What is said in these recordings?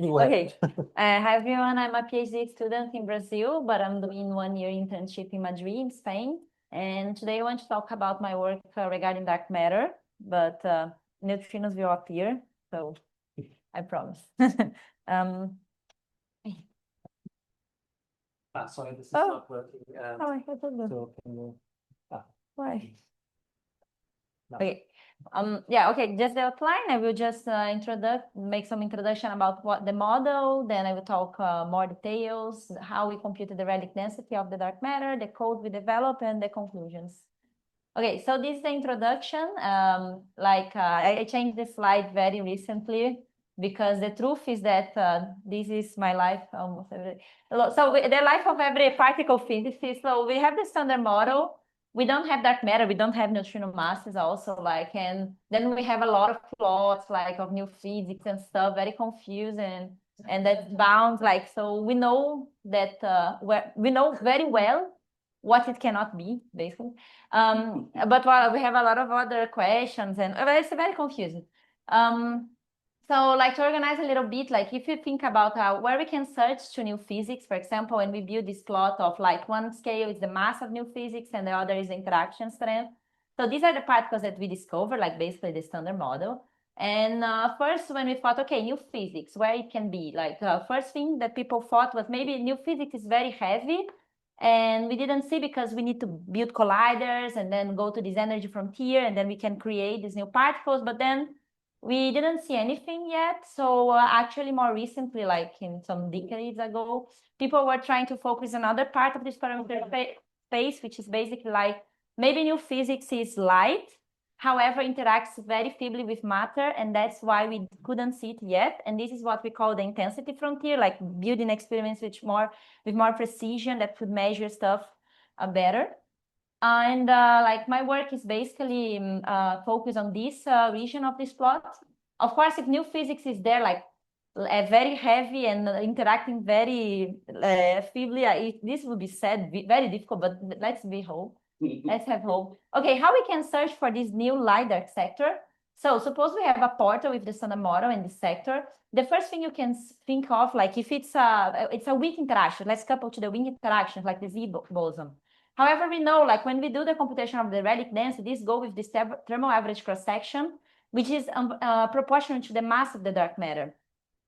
Okay. Hi everyone. I'm a PhD student in Brazil, but I'm doing 1 year internship in Madrid, in Spain. And today I want to talk about my work regarding dark matter, but neutrinos will appear, so I promise. um, Sorry, this is Oh. not working. I thought that. So can you? Why? No. Okay. Yeah, okay, just the outline. I will just make some introduction about what the model, then I will talk more details, how we computed the relic density of the dark matter, the code we develop, and the conclusions. Okay, so this is the introduction. I changed the slide very recently because the truth is that this is my life almost every day. The life of every particle physicist. So we have the standard model. We don't have dark matter. We don't have neutrino masses also and then we have a lot of plots of new physics and stuff, very confusing. And that's bound so we know that we know very well what it cannot be, basically. But we have a lot of other questions and it's very confusing. To organize a little bit, if you think about where we can search to new physics, for example, when we build this plot of one scale is the mass of new physics and the other is the interaction strength. So these are the particles that we discover, basically the standard model. And first, when we thought, okay, new physics, where it can be, first thing that people thought was maybe new physics is very heavy, and we didn't see because we need to build colliders and then go to this energy frontier, and then we can create these new particles. But then we didn't see anything yet. So actually, more recently, in some decades ago, people were trying to focus on another part of this parameter space, which is basically maybe new physics is light, however, interacts very feebly with matter, and that's why we couldn't see it yet. And this is what we call the intensity frontier, building experiments with more precision that could measure stuff better. And my work is basically focused on this region of this plot. Of course, if new physics is there, very heavy and interacting very feebly, this would be said very difficult, but let's be hope. Let's have hope. Okay, how we can search for this new light dark sector? So suppose we have a portal with the standard model in this sector. The first thing you can think of, if it's a weak interaction, let's couple to the weak interactions, like the Z boson. However, we know, when we do the computation of the relic density, this go with this thermal average cross section, which is proportional to the mass of the dark matter.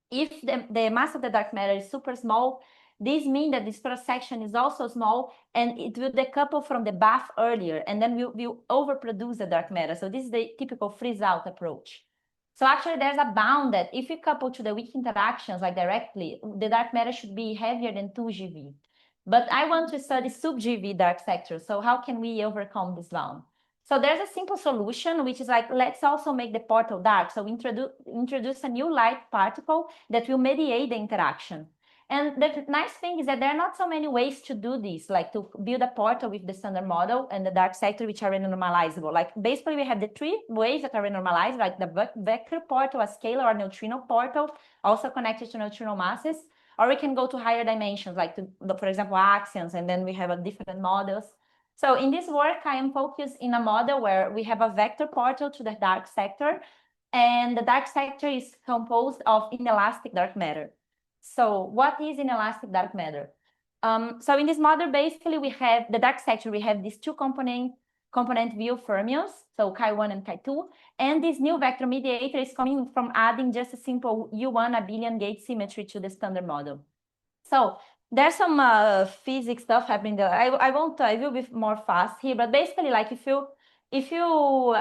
If the mass of the dark matter is super small, this means that this cross section is also small, and it will decouple from the bath earlier, and then we'll overproduce the dark matter. So this is the typical freeze out approach. So actually, there's a bound that if we couple to the weak interactions directly, the dark matter should be heavier than 2 GeV. But I want to study sub-GeV dark sector. So how can we overcome this bound? So there's a simple solution, which is let's also make the portal dark. So introduce a new light particle that will mediate the interaction. And the nice thing is that there are not so many ways to do this, to build a portal with the standard model and the dark sector, which are renormalizable. Basically, we have the 3 ways that are renormalized, the vector portal, a scalar or neutrino portal, also connected to neutrino masses. Or we can go to higher dimensions, for example, axions, and then we have different models. So in this work, I am focused in a model where we have a vector portal to the dark sector, and the dark sector is composed of inelastic dark matter. So what is inelastic dark matter? So in this model, basically, we have the dark sector, we have these 2 component view fermions, so Chi1 and Chi2, and this new vector mediator is coming from adding just a simple U1 abelian gate symmetry to the standard model. So there's some physics stuff happening there. I will be more fast here, but basically, if you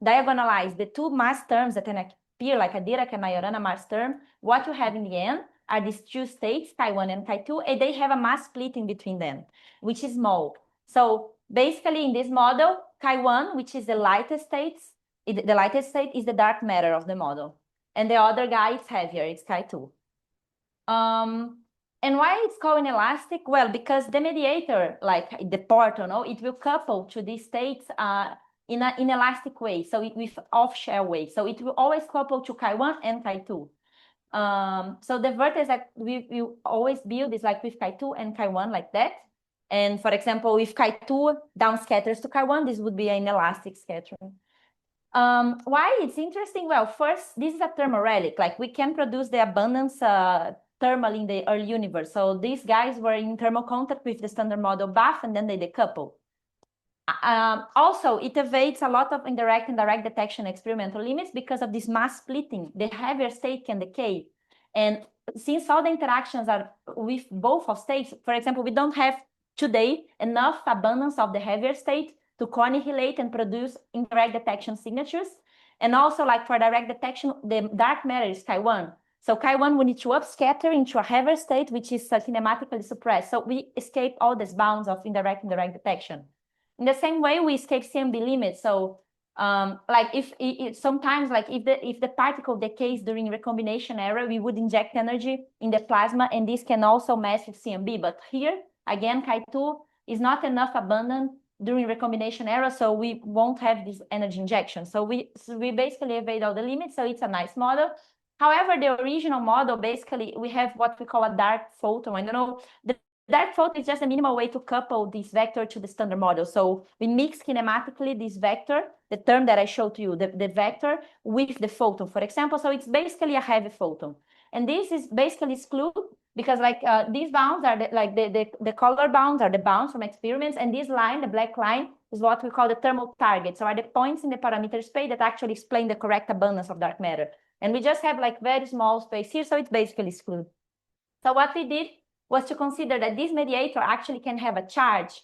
diagonalize the 2 mass terms that can appear like a Dirac and Majorana mass term, what you have in the end are these 2 states, Chi1 and Chi2, and they have a mass split in between them, which is small. So basically, in this model, Chi1, which is the lightest state, is the dark matter of the model, and the other guy is heavier, it's Chi2. And why it's called inelastic? Well, because the mediator, the portal, it will couple to these states in an inelastic way, so with off-shell way. So it will always couple to Chi1 and Chi2. So the vertex that we will always build is with Chi2 and Chi1 like that. And for example, if Chi2 down scatters to Chi1, this would be an inelastic scattering. Why it's interesting? Well, first, this is a thermorelic. Like we can produce the abundance thermal in the early universe. So these guys were in thermal contact with the standard model BAF, and then they decouple. Also, it evades a lot of indirect and direct detection experimental limits because of this mass splitting. The heavier state can decay. And since all the interactions are with both of states, for example, we don't have today enough abundance of the heavier state to co-annihilate and produce indirect detection signatures. And also, like for direct detection, the dark matter is Chi1. So Chi1 we need to upscatter into a heavier state, which is kinematically suppressed. So we escape all these bounds of indirect and direct detection. In the same way, we escape CMB limits. So like if sometimes like if the particle decays during recombination era, we would inject energy in the plasma, and this can also mess with CMB. But here, again, Chi2 is not enough abundant during recombination era, so we won't have this energy injection. So we basically evade all the limits, so it's a nice model. However, the original model, basically, we have what we call a dark photon. I don't know, the dark photon is just a minimal way to couple this vector to the standard model. So we mix kinematically this vector, the term that I showed to you, the vector with the photon, for example. So it's basically a heavy photon. And this is basically excluded because like these bounds are the color bounds are the bounds from experiments. And this line, the black line, is what we call the thermal target. So are the points in the parameter space that actually explain the correct abundance of dark matter. And we just have like very small space here. So it's basically excluded. So what we did was to consider that this mediator actually can have a charge.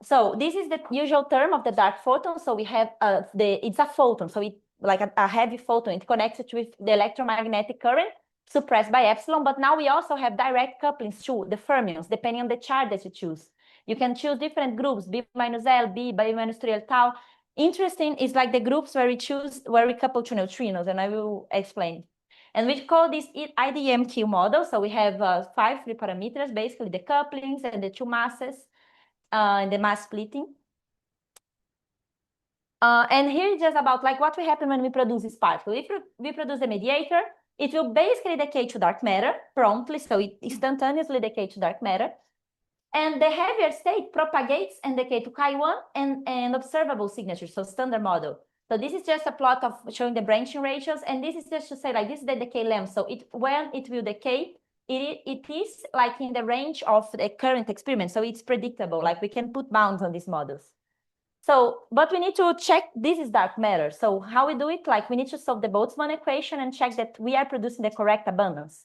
So this is the usual term of the dark photon. So we have it's a photon. So it's like a heavy photon. It connects it with the electromagnetic current suppressed by epsilon. But now we also have direct couplings to the fermions, depending on the charge that you choose. You can choose different groups, B minus L, B minus 3L tau. Interesting is like the groups where we couple to neutrinos, and I will explain. And we call this IDMQ model. So we have 5 free parameters, basically the couplings and the two masses and the mass splitting. And here it's just about like what will happen when we produce this particle. If we produce a mediator, it will basically decay to dark matter promptly. So it instantaneously decays to dark matter. And the heavier state propagates and decays to Chi1 and observable signatures, so standard model. So this is just a plot of showing the branching ratios, and this is just to say like this is the decay length. So when it will decay, it is like in the range of the current experiment. So it's predictable, like we can put bounds on these models. So, but we need to check this is dark matter. So how we do it? Like we need to solve the Boltzmann equation and check that we are producing the correct abundance.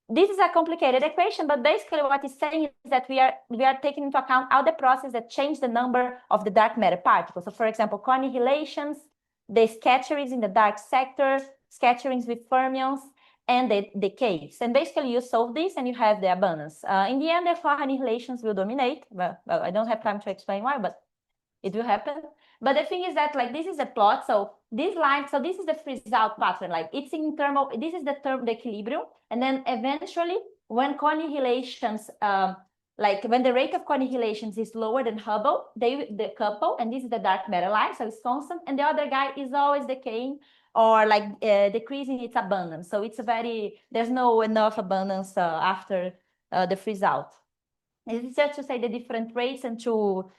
This is a complicated equation, but basically what it's saying is that we are taking into account all the processes that change the number of the dark matter particles. So for example, co-annihilations, the scatterings in the dark sector, scatterings with fermions, and the decays. And basically you solve this and you have the abundance. In the end, the co-annihilations will dominate. Well, I don't have time to explain why, but it will happen. But the thing is that like this is a plot. So this line, so this is the freeze-out pattern. Like it's in thermal, this is the term, the equilibrium. And then eventually when co-annihilations, like when the rate of co-annihilations is lower than Hubble, they decouple, and this is the dark matter line, so it's constant. And the other guy is always decaying or like decreasing its abundance. So it's there's no enough abundance after the freeze-out. It's just to say the different rates and to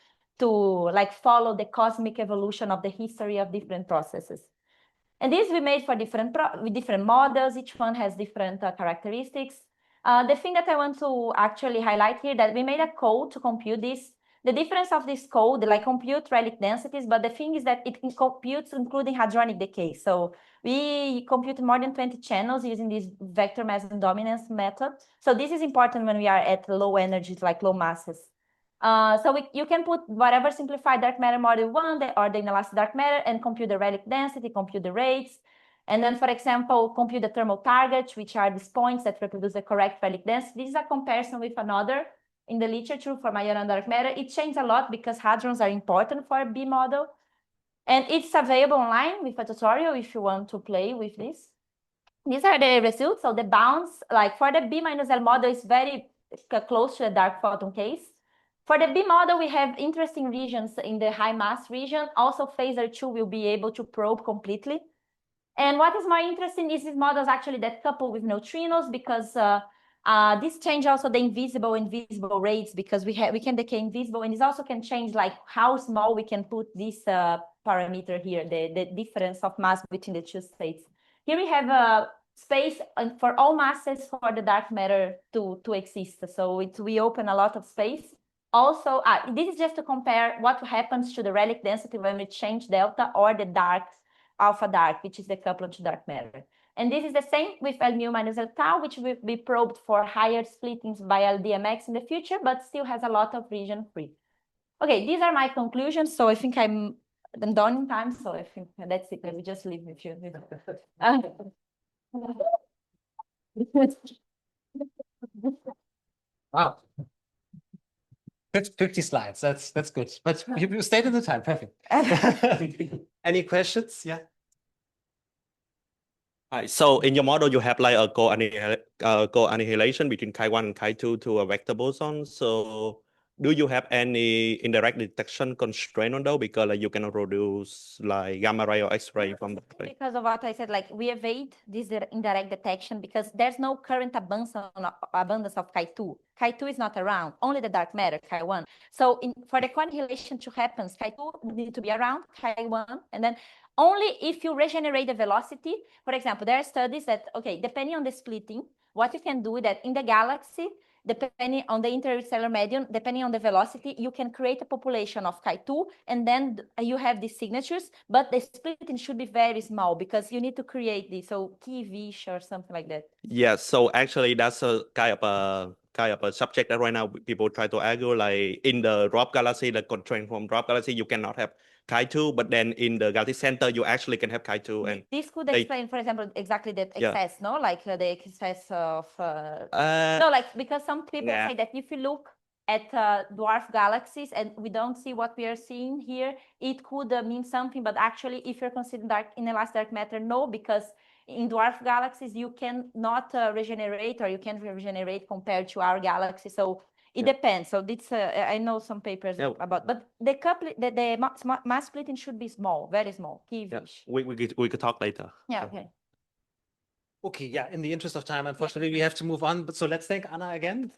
like follow the cosmic evolution of the history of different processes. And this we made for different models. Each one has different characteristics. The thing that I want to actually highlight here that we made a code to compute this. The difference of this code, like compute relic densities, but the thing is that it computes including hadronic decay. So we compute more than 20 channels using this vector meson dominance method. So this is important when we are at low energies, like low masses. So you can put whatever simplified dark matter model you want, or the inelastic dark matter, and compute the relic density, compute the rates. And then, for example, compute the thermal targets, which are these points that reproduce the correct relic density. This is a comparison with another in the literature for Majorana dark matter. It changed a lot because hadrons are important for a B model. And it's available online with a tutorial if you want to play with this. These are the results. So the bounds, like for the B minus L model, is very close to the dark photon case. For the B model, we have interesting regions in the high mass region. Also, phaser 2 will be able to probe completely. And what is more interesting is these models actually that couple with neutrinos, because this change also the invisible and visible rates, because we can decay invisible, and this also can change like how small we can put these parameter here, the difference of mass between the two states. Here we have a space for all masses for the dark matter to exist. So we open a lot of space. Also, this is just to compare what happens to the relic density when we change delta or the dark alpha dark, which is the couplant to dark matter. And this is the same with L mu minus L tau, which will be probed for higher splittings by LDMX in the future, but still has a lot of region free. Okay, these are my conclusions. So I think I'm done in time. So I think that's it. Let me just leave with you. Wow. 50 slides. That's good. But you stayed in the time. Perfect. Any questions? Yeah. So in your model, you have like a co-annihilation between Chi1 and Chi2 to a vector boson. So do you have any indirect detection constraint on those? Because like you cannot produce like gamma ray or X-ray from that. Because of what I said, like we evade this indirect detection because there's no current abundance of Chi2. Chi2 is not around, only the dark matter, Chi1. So for the co-annihilation to happen, Chi2 need to be around, Chi1, and then only if you regenerate the velocity. For example, there are studies that, okay, depending on the splitting, what you can do is that in the galaxy, depending on the interstellar medium, depending on the velocity, you can create a population of Chi2, and then you have these signatures, but the splitting should be very small because you need to create this, so Kivish or something like that. Yeah, so actually that's a kind of a subject that right now people try to argue, like in the dwarf galaxy, the constraint from dwarf galaxy, you cannot have Chi2, but then in the galactic center, you actually can have Chi2. And this could explain, for example, exactly the excess, no? Like the excess of... no, like, because some people say that if you look at dwarf galaxies and we don't see what we are seeing here, it could mean something, but actually, if you're considering inelastic dark matter, no, because in dwarf galaxies, you can not regenerate, or you can regenerate compared to our galaxy. So it depends. So this, I know some papers about, but the mass splitting should be small, very small. We could talk later. Yeah, okay. Okay, yeah, in the interest of time, unfortunately, we have to move on. But so let's thank Anna again.